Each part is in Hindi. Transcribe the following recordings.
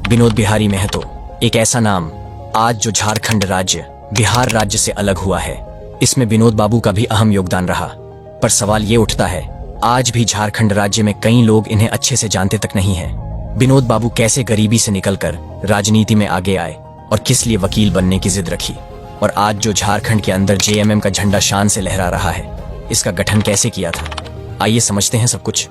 विनोद बिहारी महतो एक ऐसा नाम आज जो झारखंड राज्य बिहार राज्य से अलग हुआ है। इसमें विनोद बाबू का भी अहम योगदान रहा। पर सवाल ये उठता है, आज भी झारखंड राज्य में कई लोग इन्हें अच्छे से जानते तक नहीं हैं। विनोद बाबू कैसे गरीबी से निकलकर राजनीति में आगे आए और किस लिए वकील बनने की जिद रखी, और आज जो झारखंड के अंदर जेएमएम का झंडा शान से लहरा रहा है, इसका गठन कैसे किया था, आइए समझते हैं सब कुछ।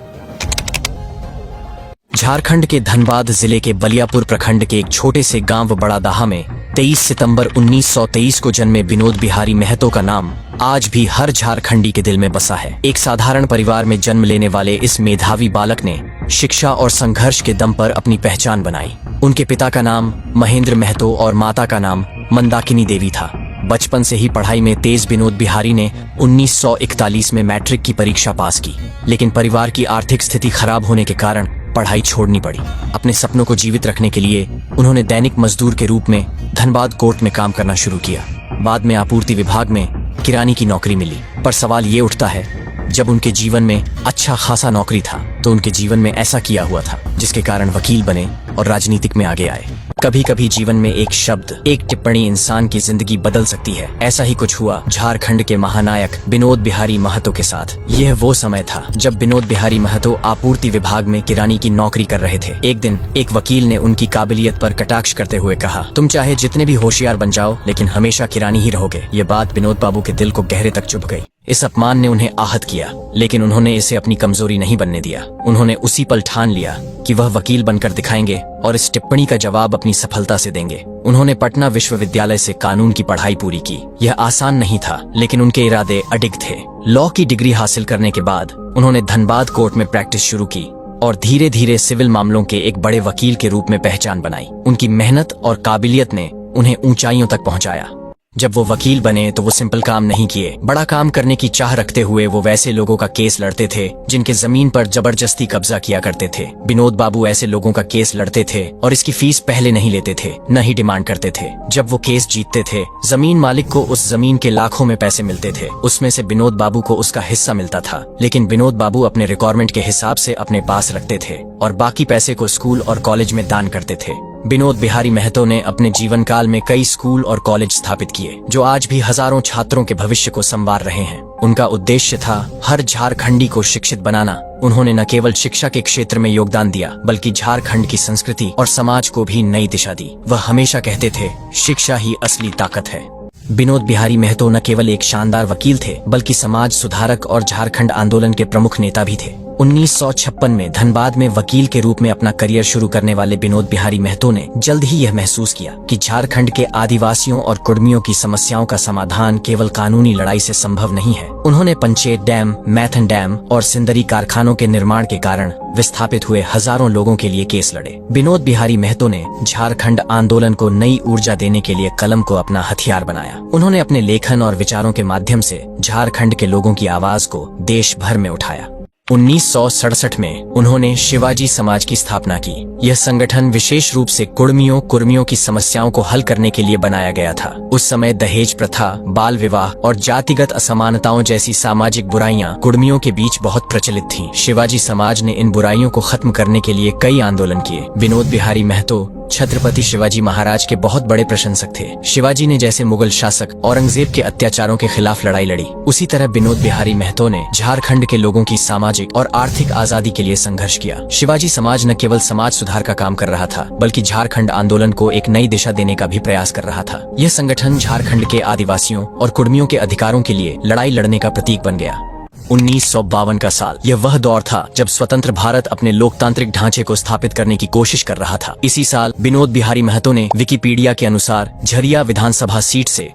झारखंड के धनबाद जिले के बलियापुर प्रखंड के एक छोटे से गांव बड़ादाहा में 23 सितंबर 1923 को जन्मे विनोद बिहारी महतो का नाम आज भी हर झारखंडी के दिल में बसा है। एक साधारण परिवार में जन्म लेने वाले इस मेधावी बालक ने शिक्षा और संघर्ष के दम पर अपनी पहचान बनाई। उनके पिता का नाम महेंद्र महतो और माता का नाम मंदाकिनी देवी था। बचपन से ही पढ़ाई में तेज विनोद बिहारी ने 1941 में मैट्रिक की परीक्षा पास की, लेकिन परिवार की आर्थिक स्थिति खराब होने के कारण पढ़ाई छोड़नी पड़ी। अपने सपनों को जीवित रखने के लिए उन्होंने दैनिक मजदूर के रूप में धनबाद कोर्ट में काम करना शुरू किया। बाद में आपूर्ति विभाग में किरानी की नौकरी मिली। पर सवाल ये उठता है, जब उनके जीवन में अच्छा खासा नौकरी था तो उनके जीवन में ऐसा किया हुआ था जिसके कारण वकील बने और राजनीतिक में आगे आए। कभी कभी जीवन में एक शब्द, एक टिप्पणी इंसान की जिंदगी बदल सकती है। ऐसा ही कुछ हुआ झारखंड के महानायक विनोद बिहारी महतो के साथ। यह वो समय था जब विनोद बिहारी महतो आपूर्ति विभाग में किरानी की नौकरी कर रहे थे। एक दिन एक वकील ने उनकी काबिलियत पर कटाक्ष करते हुए कहा, तुम चाहे जितने भी होशियार बन जाओ लेकिन हमेशा किरानी ही रहोगे। ये बात विनोद बाबू के दिल को गहरे तक चुभ गई। इस अपमान ने उन्हें आहत किया, लेकिन उन्होंने इसे अपनी कमजोरी नहीं बनने दिया। उन्होंने उसी पल ठान लिया कि वह वकील बनकर दिखाएंगे और इस टिप्पणी का जवाब अपनी सफलता से देंगे। उन्होंने पटना विश्वविद्यालय से कानून की पढ़ाई पूरी की। यह आसान नहीं था, लेकिन उनके इरादे अडिग थे। लॉ की डिग्री हासिल करने के बाद उन्होंने धनबाद कोर्ट में प्रैक्टिस शुरू की और धीरे धीरे सिविल मामलों के एक बड़े वकील के रूप में पहचान बनाई। उनकी मेहनत और काबिलियत ने उन्हें ऊंचाइयों तक पहुंचाया। जब वो वकील बने तो वो सिंपल काम नहीं किए, बड़ा काम करने की चाह रखते हुए वो वैसे लोगों का केस लड़ते थे जिनके जमीन पर जबरदस्ती कब्जा किया करते थे। विनोद बाबू ऐसे लोगों का केस लड़ते थे और इसकी फीस पहले नहीं लेते थे, न ही डिमांड करते थे। जब वो केस जीतते थे, जमीन मालिक को उस जमीन के लाखों में पैसे मिलते थे, उसमें से विनोद बाबू को उसका हिस्सा मिलता था। लेकिन विनोद बाबू अपने रिक्वायरमेंट के हिसाब से अपने पास रखते थे और बाकी पैसे को स्कूल और कॉलेज में दान करते थे। विनोद बिहारी महतो ने अपने जीवन काल में कई स्कूल और कॉलेज स्थापित किए जो आज भी हजारों छात्रों के भविष्य को संवार रहे हैं। उनका उद्देश्य था हर झारखंडी को शिक्षित बनाना। उन्होंने न केवल शिक्षा के क्षेत्र में योगदान दिया, बल्कि झारखंड की संस्कृति और समाज को भी नई दिशा दी। वह हमेशा कहते थे, शिक्षा ही असली ताकत है। विनोद बिहारी महतो न केवल एक शानदार वकील थे, बल्कि समाज सुधारक और झारखंड आंदोलन के प्रमुख नेता भी थे। 1956 में धनबाद में वकील के रूप में अपना करियर शुरू करने वाले विनोद बिहारी महतो ने जल्द ही यह महसूस किया कि झारखंड के आदिवासियों और कुर्मियों की समस्याओं का समाधान केवल कानूनी लड़ाई से संभव नहीं है। उन्होंने पंचेत डैम, मैथन डैम और सिंदरी कारखानों के निर्माण के कारण विस्थापित हुए हजारों लोगों के लिए केस लड़े। विनोद बिहारी महतो ने झारखंड आंदोलन को नई ऊर्जा देने के लिए कलम को अपना हथियार बनाया। उन्होंने अपने लेखन और विचारों के माध्यम से झारखंड के लोगों की आवाज को देश भर में उठाया। 1967 में उन्होंने शिवाजी समाज की स्थापना की। यह संगठन विशेष रूप से कुर्मियों की समस्याओं को हल करने के लिए बनाया गया था। उस समय दहेज प्रथा, बाल विवाह और जातिगत असमानताओं जैसी सामाजिक बुराइयां कुर्मियों के बीच बहुत प्रचलित थीं। शिवाजी समाज ने इन बुराइयों को खत्म करने के लिए कई आंदोलन किए। विनोद बिहारी महतो छत्रपति शिवाजी महाराज के बहुत बड़े प्रशंसक थे। शिवाजी ने जैसे मुगल शासक औरंगजेब के अत्याचारों के खिलाफ लड़ाई लड़ी, उसी तरह विनोद बिहारी महतो ने झारखंड के लोगों की सामाजिक और आर्थिक आजादी के लिए संघर्ष किया। शिवाजी समाज न केवल समाज सुधार का काम कर रहा था, बल्कि झारखंड आंदोलन को एक नई दिशा देने का भी प्रयास कर रहा था। यह संगठन झारखंड के आदिवासियों और कुर्मियों के अधिकारों के लिए लड़ाई लड़ने का प्रतीक बन गया। 1952 का साल, यह वह दौर था जब स्वतंत्र भारत अपने लोकतांत्रिक ढांचे को स्थापित करने की कोशिश कर रहा था। इसी साल विनोद बिहारी महतो ने विकिपीडिया के अनुसार झरिया विधानसभा सीट से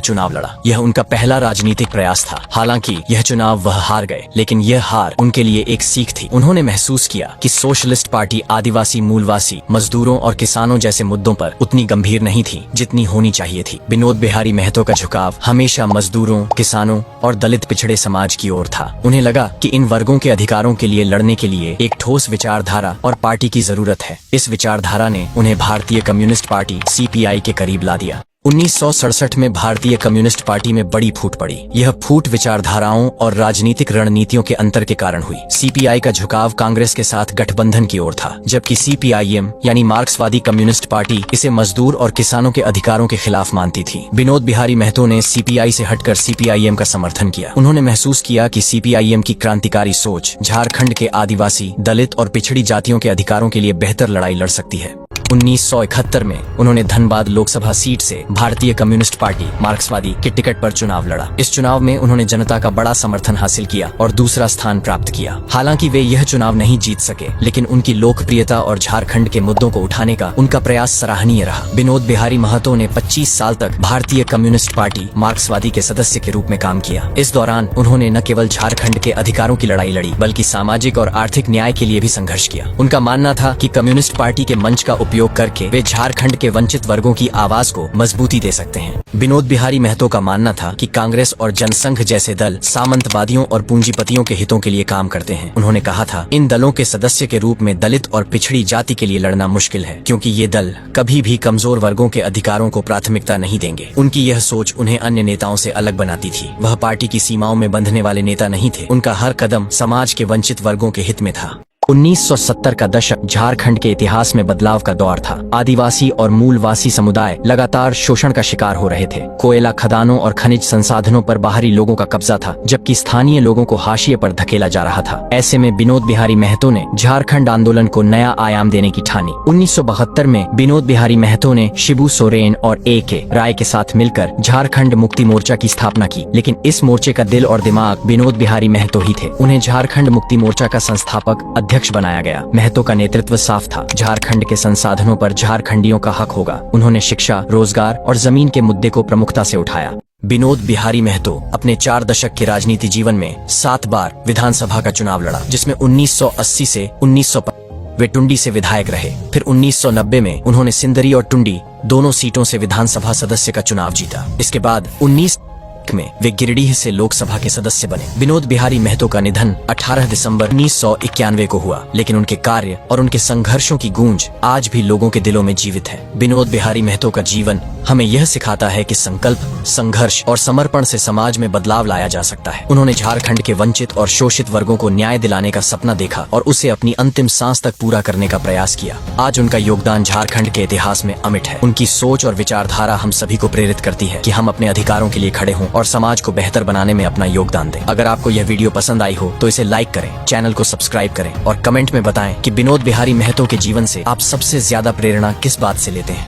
चुनाव लड़ा। यह उनका पहला राजनीतिक प्रयास था। हालांकि यह चुनाव वह हार गए, लेकिन यह हार उनके लिए एक सीख थी। उन्होंने महसूस किया कि सोशलिस्ट पार्टी आदिवासी, मूलवासी, मजदूरों और किसानों जैसे मुद्दों पर उतनी गंभीर नहीं थी जितनी होनी चाहिए थी। विनोद बिहारी महतो का झुकाव हमेशा मजदूरों, किसानों और दलित पिछड़े समाज की ओर था। उन्हें लगा कि इन वर्गों के अधिकारों के लिए लड़ने के लिए एक ठोस विचारधारा और पार्टी की जरूरत है। इस विचारधारा ने उन्हें भारतीय कम्युनिस्ट पार्टी CPI के करीब ला दिया। 1967 में भारतीय कम्युनिस्ट पार्टी में बड़ी फूट पड़ी। यह फूट विचारधाराओं और राजनीतिक रणनीतियों के अंतर के कारण हुई। सीपीआई का झुकाव कांग्रेस के साथ गठबंधन की ओर था, जबकि सीपीआईएम यानी मार्क्सवादी कम्युनिस्ट पार्टी इसे मजदूर और किसानों के अधिकारों के खिलाफ मानती थी। विनोद बिहारी महतो ने सीपीआई से हटकर सीपीआईएम का समर्थन किया। उन्होंने महसूस किया कि सीपीआईएम की क्रांतिकारी सोच झारखंड के आदिवासी, दलित और पिछड़ी जातियों के अधिकारों के लिए बेहतर लड़ाई लड़ सकती है। 1971 में उन्होंने धनबाद लोकसभा सीट से भारतीय कम्युनिस्ट पार्टी मार्क्सवादी के टिकट पर चुनाव लड़ा। इस चुनाव में उन्होंने जनता का बड़ा समर्थन हासिल किया और दूसरा स्थान प्राप्त किया। हालांकि वे यह चुनाव नहीं जीत सके, लेकिन उनकी लोकप्रियता और झारखंड के मुद्दों को उठाने का उनका प्रयास सराहनीय रहा। विनोद बिहारी महतो ने 25 साल तक भारतीय कम्युनिस्ट पार्टी मार्क्सवादी के सदस्य के रूप में काम किया। इस दौरान उन्होंने न केवल झारखंड के अधिकारों की लड़ाई लड़ी, बल्कि सामाजिक और आर्थिक न्याय के लिए भी संघर्ष किया। उनका मानना था कि कम्युनिस्ट पार्टी के मंच का उपयोग करके वे झारखंड के वंचित वर्गों की आवाज को मजबूती दे सकते हैं। विनोद बिहारी महतो का मानना था कि कांग्रेस और जनसंघ जैसे दल सामंतवादियों और पूंजीपतियों के हितों के लिए काम करते हैं। उन्होंने कहा था, इन दलों के सदस्य के रूप में दलित और पिछड़ी जाति के लिए लड़ना मुश्किल है, क्योंकि ये दल कभी भी कमजोर वर्गों के अधिकारों को प्राथमिकता नहीं देंगे। उनकी यह सोच उन्हें अन्य नेताओं से अलग बनाती थी। वह पार्टी की सीमाओं में बंधने वाले नेता नहीं थे। उनका हर कदम समाज के वंचित वर्गों के हित में था। 1970 का दशक झारखंड के इतिहास में बदलाव का दौर था। आदिवासी और मूलवासी समुदाय लगातार शोषण का शिकार हो रहे थे। कोयला खदानों और खनिज संसाधनों पर बाहरी लोगों का कब्जा था, जबकि स्थानीय लोगों को हाशिए पर धकेला जा रहा था। ऐसे में विनोद बिहारी महतो ने झारखंड आंदोलन को नया आयाम देने की ठानी। 1972 में विनोद बिहारी महतो ने शिबू सोरेन और A.K. राय के साथ मिलकर झारखंड मुक्ति मोर्चा की स्थापना की, लेकिन इस मोर्चे का दिल और दिमाग विनोद बिहारी महतो ही थे। उन्हें झारखंड मुक्ति मोर्चा का संस्थापक अध्यक्ष बनाया गया। महतो का नेतृत्व साफ था, झारखंड के संसाधनों पर झारखंडियों का हक होगा। उन्होंने शिक्षा, रोजगार और जमीन के मुद्दे को प्रमुखता से उठाया। विनोद बिहारी महतो अपने 4 दशक के राजनीति जीवन में 7 बार विधानसभा का चुनाव लड़ा, जिसमें 1980 से 1950 वे टुंडी से विधायक रहे। फिर 1990 में उन्होंने सिंदरी और टुंडी दोनों सीटों से विधानसभा सदस्य का चुनाव जीता। इसके बाद 19 में वे गिरिडीह से लोकसभा के सदस्य बने। विनोद बिहारी महतो का निधन 18 दिसंबर 1991 को हुआ, लेकिन उनके कार्य और उनके संघर्षों की गूंज आज भी लोगों के दिलों में जीवित है। विनोद बिहारी महतो का जीवन हमें यह सिखाता है कि संकल्प, संघर्ष और समर्पण से समाज में बदलाव लाया जा सकता है। उन्होंने झारखंड के वंचित और शोषित वर्गों को न्याय दिलाने का सपना देखा और उसे अपनी अंतिम सांस तक पूरा करने का प्रयास किया। आज उनका योगदान झारखंड के इतिहास में अमिट है। उनकी सोच और विचारधारा हम सभी को प्रेरित करती है कि हम अपने अधिकारों के लिए खड़े हों और समाज को बेहतर बनाने में अपना योगदान दें। अगर आपको यह वीडियो पसंद आई हो तो इसे लाइक करें, चैनल को सब्सक्राइब करें और कमेंट में बताएं कि विनोद बिहारी महतो के जीवन से आप सबसे ज्यादा प्रेरणा किस बात से लेते हैं।